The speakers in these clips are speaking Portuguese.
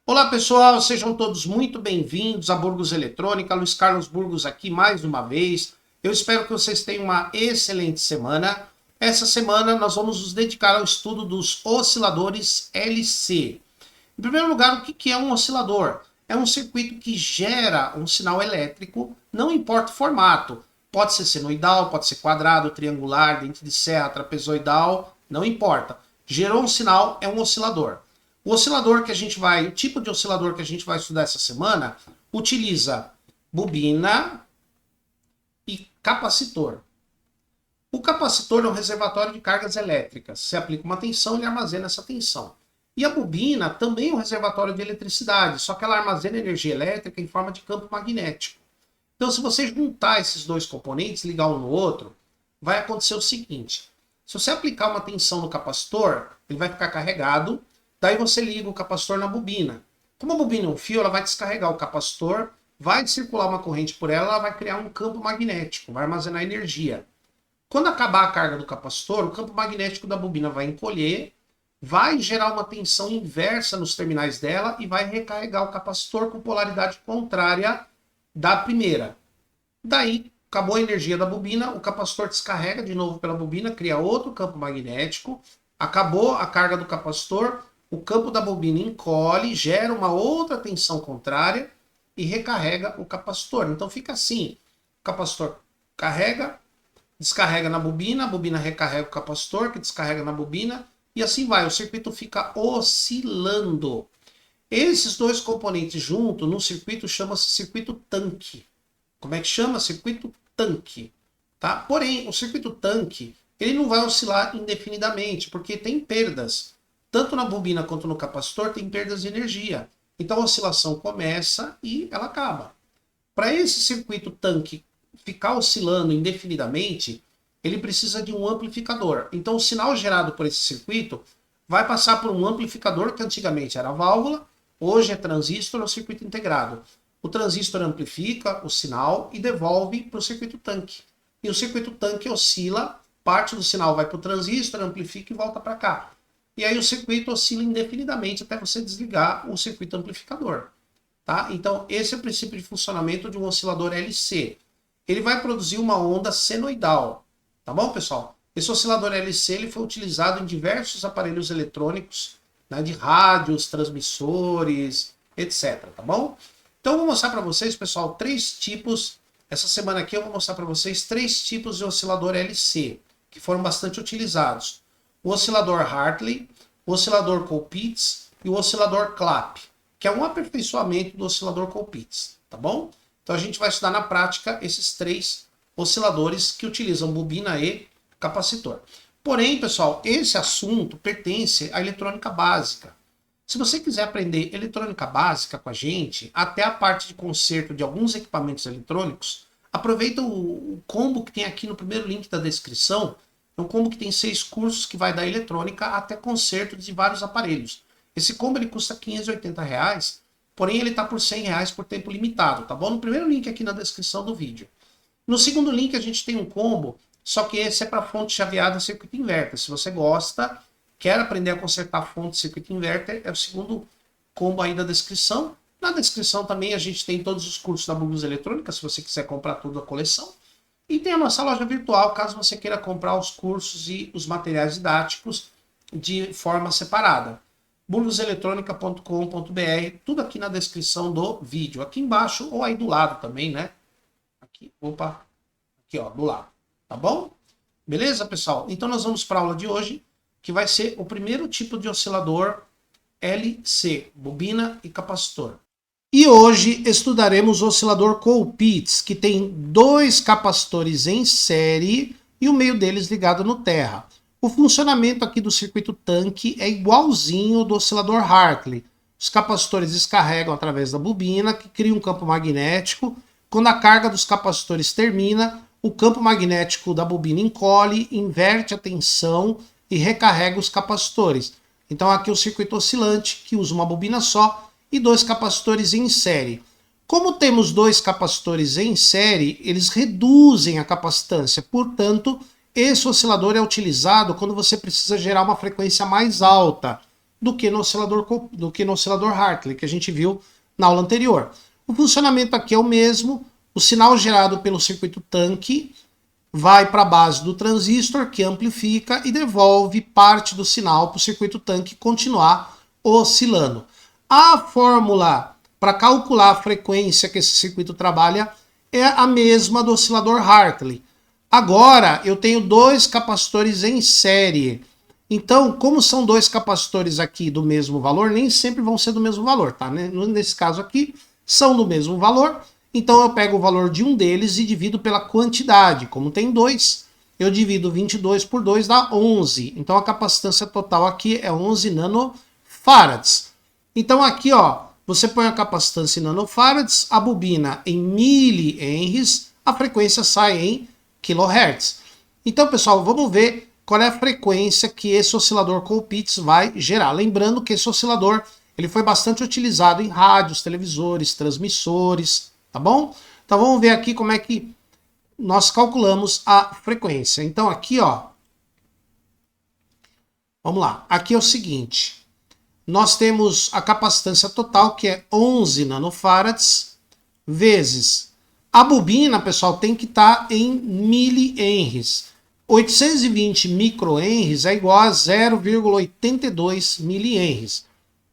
Olá pessoal, sejam todos muito bem-vindos a Burgos Eletrônica, Luiz Carlos Burgos aqui mais uma vez. Eu espero que vocês tenham uma excelente semana. Essa semana nós vamos nos dedicar ao estudo dos osciladores LC. Em primeiro lugar, o que é um oscilador? É um circuito que gera um sinal elétrico, não importa o formato. Pode ser senoidal, pode ser quadrado, triangular, dente de serra, trapezoidal, não importa. Gerou um sinal, é um oscilador. O oscilador que a gente vai, o tipo de oscilador que a gente vai estudar essa semana, utiliza bobina e capacitor. O capacitor é um reservatório de cargas elétricas. Você aplica uma tensão, ele armazena essa tensão. E a bobina também é um reservatório de eletricidade, só que ela armazena energia elétrica em forma de campo magnético. Então, se você juntar esses dois componentes, ligar um no outro, vai acontecer o seguinte. Se você aplicar uma tensão no capacitor, ele vai ficar carregado. Daí você liga o capacitor na bobina. Como a bobina é um fio, ela vai descarregar o capacitor, vai circular uma corrente por ela, ela vai criar um campo magnético, vai armazenar energia. Quando acabar a carga do capacitor, o campo magnético da bobina vai encolher, vai gerar uma tensão inversa nos terminais dela e vai recarregar o capacitor com polaridade contrária da primeira. Daí, acabou a energia da bobina, o capacitor descarrega de novo pela bobina, cria outro campo magnético, acabou a carga do capacitor, o campo da bobina encolhe, gera uma outra tensão contrária e recarrega o capacitor. Então fica assim, o capacitor carrega, descarrega na bobina, a bobina recarrega o capacitor, que descarrega na bobina, e assim vai, o circuito fica oscilando. Esses dois componentes juntos, no circuito, chama-se circuito tanque. Como é que chama? Circuito tanque. Tá? Porém, o circuito tanque, ele não vai oscilar indefinidamente, porque tem perdas. Tanto na bobina quanto no capacitor tem perdas de energia. Então a oscilação começa e ela acaba. Para esse circuito tanque ficar oscilando indefinidamente, ele precisa de um amplificador. Então o sinal gerado por esse circuito vai passar por um amplificador, que antigamente era válvula, hoje é transistor ou circuito integrado. O transistor amplifica o sinal e devolve para o circuito tanque. E o circuito tanque oscila, parte do sinal vai para o transistor, amplifica e volta para cá. E aí o circuito oscila indefinidamente até você desligar o circuito amplificador. Tá? Então, esse é o princípio de funcionamento de um oscilador LC. Ele vai produzir uma onda senoidal. Tá bom, pessoal? Esse oscilador LC ele foi utilizado em diversos aparelhos eletrônicos, né, de rádios, transmissores, etc. Tá bom? Então, eu vou mostrar para vocês, pessoal, três tipos. Essa semana aqui eu vou mostrar para vocês três tipos de oscilador LC, que foram bastante utilizados. O oscilador Hartley, o oscilador Colpitts e o oscilador Clapp, que é um aperfeiçoamento do oscilador Colpitts, tá bom? Então a gente vai estudar na prática esses três osciladores que utilizam bobina e capacitor. Porém, pessoal, esse assunto pertence à eletrônica básica. Se você quiser aprender eletrônica básica com a gente, até a parte de conserto de alguns equipamentos eletrônicos, aproveita o combo que tem aqui no primeiro link da descrição. É um combo que tem 6 cursos que vai da eletrônica até conserto de vários aparelhos. Esse combo ele custa R$580, porém ele está por R$100 por tempo limitado, tá bom? No primeiro link aqui na descrição do vídeo. No segundo link a gente tem um combo, só que esse é para fonte chaveada circuito inverter. Se você gosta, quer aprender a consertar fonte circuito inverter, é o segundo combo aí da descrição. Na descrição também a gente tem todos os cursos da Burgos Eletrônica, se você quiser comprar tudo a coleção. E tem a nossa loja virtual, caso você queira comprar os cursos e os materiais didáticos de forma separada. burgoseletronica.com.br, tudo aqui na descrição do vídeo. Aqui embaixo ou aí do lado também, né? Aqui, opa, aqui ó, do lado. Tá bom? Beleza, pessoal? Então nós vamos para a aula de hoje, que vai ser o primeiro tipo de oscilador LC, bobina e capacitor. E hoje estudaremos o oscilador Colpitts, que tem 2 capacitores em série e o meio deles ligado no terra. O funcionamento aqui do circuito tanque é igualzinho do oscilador Hartley. Os capacitores descarregam através da bobina, que cria um campo magnético. Quando a carga dos capacitores termina, o campo magnético da bobina encolhe, inverte a tensão e recarrega os capacitores. Então aqui é o circuito oscilante, que usa uma bobina só, e 2 capacitores em série. Como temos 2 capacitores em série, eles reduzem a capacitância. Portanto, esse oscilador é utilizado quando você precisa gerar uma frequência mais alta. do que no oscilador Hartley, que a gente viu na aula anterior. O funcionamento aqui é o mesmo, o sinal gerado pelo circuito tanque vai para a base do transistor, que amplifica e devolve parte do sinal para o circuito tanque continuar oscilando. A fórmula para calcular a frequência que esse circuito trabalha é a mesma do oscilador Hartley. Agora eu tenho dois capacitores em série. Então, como são dois capacitores aqui do mesmo valor, nem sempre vão ser do mesmo valor, tá? Nesse caso aqui, são do mesmo valor. Então eu pego o valor de um deles e divido pela quantidade. Como tem dois, eu divido 22 por 2, dá 11. Então a capacitância total aqui é 11 nanofarads. Então aqui, ó, você põe a capacitância em nanofarads, a bobina em milihenries, a frequência sai em kHz. Então, pessoal, vamos ver qual é a frequência que esse oscilador Colpitts vai gerar. Lembrando que esse oscilador ele foi bastante utilizado em rádios, televisores, transmissores, tá bom? Então vamos ver aqui como é que nós calculamos a frequência. Então aqui, ó, vamos lá. Aqui é o seguinte, nós temos a capacitância total, que é 11 nanofarads, vezes a bobina, pessoal, tem que estar em milihenries. 820 microhenries é igual a 0,82 milihenries.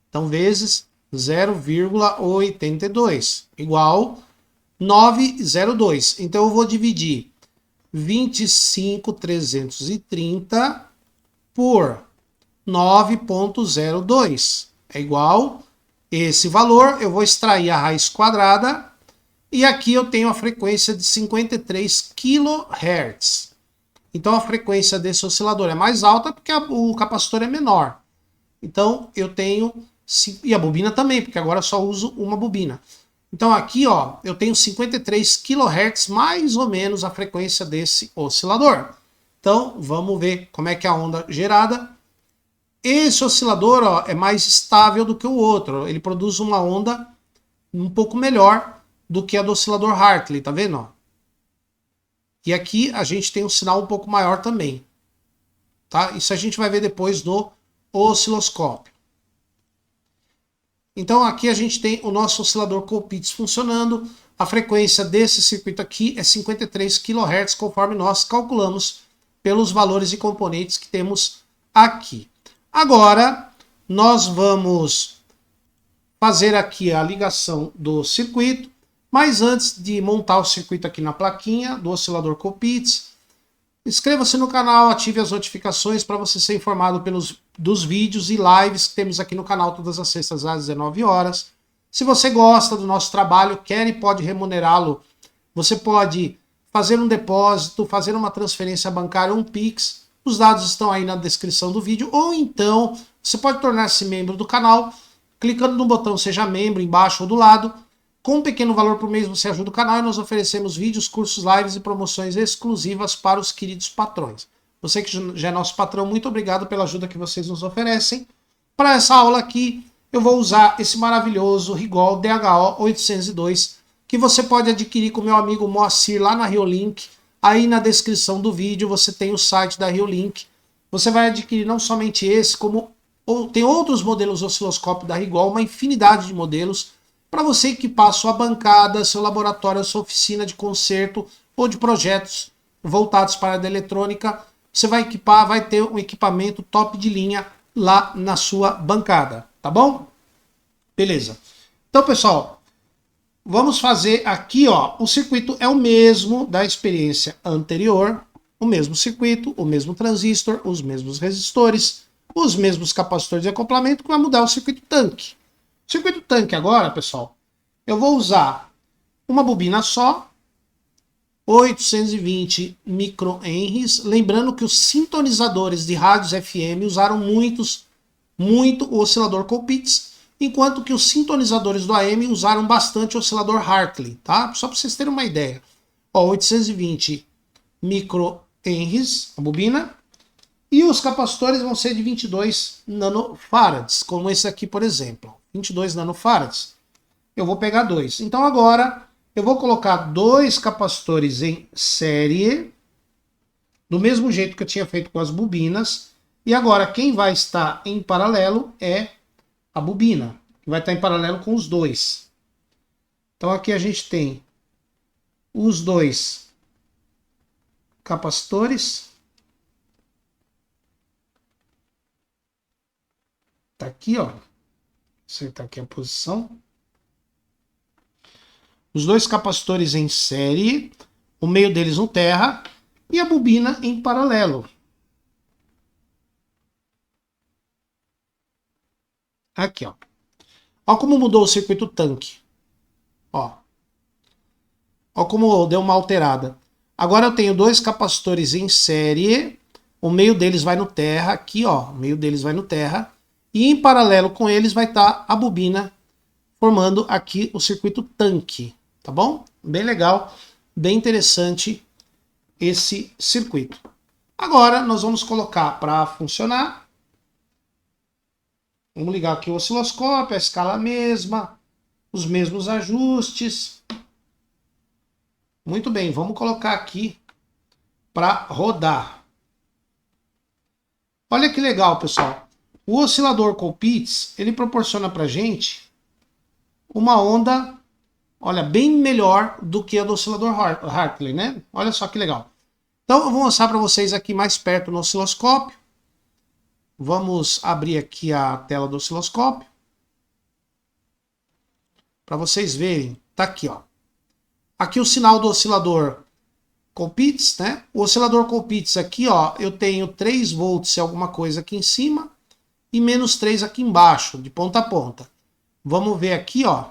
Então, vezes 0,82, igual 902. Então, eu vou dividir 25.330 por 9,02. É igual esse valor. Eu vou extrair a raiz quadrada. E aqui eu tenho a frequência de 53 kHz. Então, a frequência desse oscilador é mais alta porque o capacitor é menor. Então, eu tenho... E a bobina também, porque agora eu só uso uma bobina. Então aqui, ó, eu tenho 53 kHz, mais ou menos a frequência desse oscilador. Então, vamos ver como é que é a onda gerada. Esse oscilador, ó, é mais estável do que o outro. Ele produz uma onda um pouco melhor do que a do oscilador Hartley, tá vendo? Ó? E aqui a gente tem um sinal um pouco maior também. Tá? Isso a gente vai ver depois no osciloscópio. Então aqui a gente tem o nosso oscilador Colpitts funcionando. A frequência desse circuito aqui é 53 kHz, conforme nós calculamos pelos valores e componentes que temos aqui. Agora nós vamos fazer aqui a ligação do circuito, mas antes de montar o circuito aqui na plaquinha do oscilador Colpitts, inscreva-se no canal, ative as notificações para você ser informado dos vídeos e lives que temos aqui no canal todas as sextas às 19 horas. Se você gosta do nosso trabalho, quer e pode remunerá-lo, você pode fazer um depósito, fazer uma transferência bancária, um Pix. Os dados estão aí na descrição do vídeo. Ou então, você pode tornar-se membro do canal, clicando no botão Seja Membro, embaixo ou do lado. Com um pequeno valor por mês você ajuda o canal e nós oferecemos vídeos, cursos, lives e promoções exclusivas para os queridos patrões. Você que já é nosso patrão, muito obrigado pela ajuda que vocês nos oferecem. Para essa aula aqui, eu vou usar esse maravilhoso Rigol DHO 802, que você pode adquirir com meu amigo Moacir lá na Riolink. Aí na descrição do vídeo você tem o site da Riolink. Você vai adquirir não somente esse, como tem outros modelos osciloscópio da Rigol, uma infinidade de modelos, para você equipar a sua bancada, seu laboratório, a sua oficina de conserto ou de projetos voltados para a área da eletrônica. Você vai equipar, vai ter um equipamento top de linha lá na sua bancada, tá bom? Beleza. Então, pessoal, vamos fazer aqui, ó, o circuito é o mesmo da experiência anterior, o mesmo circuito, o mesmo transistor, os mesmos resistores, os mesmos capacitores de acoplamento, que vai mudar o circuito tanque. O circuito tanque agora, pessoal, eu vou usar uma bobina só, 820 microhenries. Lembrando que os sintonizadores de rádios FM usaram muito o oscilador Colpitts, enquanto que os sintonizadores do AM usaram bastante o oscilador Hartley, tá? Só para vocês terem uma ideia. Ó, 820 microhenries, a bobina, e os capacitores vão ser de 22 nanofarads, como esse aqui, por exemplo. 22 nanofarads. Eu vou pegar dois. Então agora eu vou colocar dois capacitores em série, do mesmo jeito que eu tinha feito com as bobinas. E agora, quem vai estar em paralelo é a bobina, que vai estar em paralelo com os dois. Então aqui a gente tem os dois capacitores. Tá aqui, ó. Acertar aqui a posição. Os dois capacitores em série, o meio deles no terra e a bobina em paralelo. Aqui, ó. Ó como mudou o circuito tanque. Ó. Ó como deu uma alterada. Agora eu tenho dois capacitores em série. O meio deles vai no terra. Aqui, ó. O meio deles vai no terra. E em paralelo com eles vai estar a bobina formando aqui o circuito tanque. Tá bom? Bem legal. Bem interessante esse circuito. Agora nós vamos colocar para funcionar. Vamos ligar aqui o osciloscópio, a escala mesma, os mesmos ajustes. Muito bem, vamos colocar aqui para rodar. Olha que legal, pessoal. O oscilador Colpitts, ele proporciona para a gente uma onda, olha, bem melhor do que a do oscilador Hartley, né? Olha só que legal. Então eu vou mostrar para vocês aqui mais perto no osciloscópio. Vamos abrir aqui a tela do osciloscópio. Para vocês verem, tá aqui, ó. Aqui o sinal do oscilador Colpitts, né? O oscilador Colpitts aqui, ó, eu tenho 3 volts e alguma coisa aqui em cima e menos 3 aqui embaixo, de ponta a ponta. Vamos ver aqui, ó.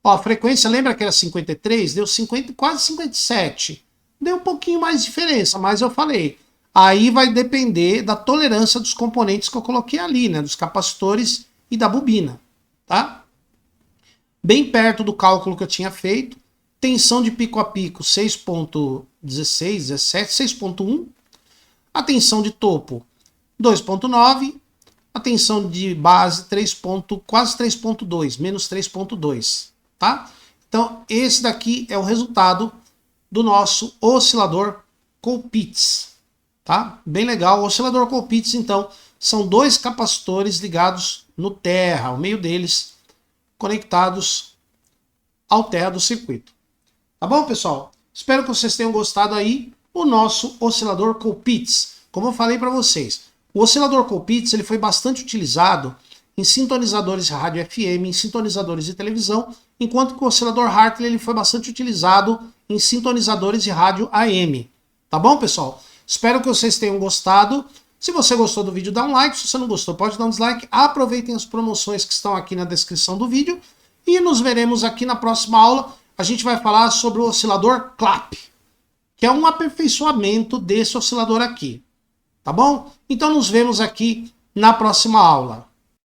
Ó, a frequência, lembra que era 53? Deu 50, quase 57. Deu um pouquinho mais de diferença, mas eu falei. Aí vai depender da tolerância dos componentes que eu coloquei ali, né? Dos capacitores e da bobina, tá? Bem perto do cálculo que eu tinha feito. Tensão de pico a pico 6.16, 17, 6.1. A tensão de topo 2.9. A tensão de base 3. Quase 3.2, menos 3.2, tá? Então esse daqui é o resultado do nosso oscilador Colpitts. Tá? Bem legal. O oscilador Colpitts, então, são 2 capacitores ligados no terra, o meio deles conectados ao terra do circuito. Tá bom, pessoal? Espero que vocês tenham gostado aí o nosso oscilador Colpitts. Como eu falei para vocês, o oscilador Colpitts ele foi bastante utilizado em sintonizadores de rádio FM, em sintonizadores de televisão, enquanto que o oscilador Hartley ele foi bastante utilizado em sintonizadores de rádio AM. Tá bom, pessoal? Espero que vocês tenham gostado. Se você gostou do vídeo, dá um like. Se você não gostou, pode dar um dislike. Aproveitem as promoções que estão aqui na descrição do vídeo. E nos veremos aqui na próxima aula. A gente vai falar sobre o oscilador Clap, que é um aperfeiçoamento desse oscilador aqui. Tá bom? Então nos vemos aqui na próxima aula.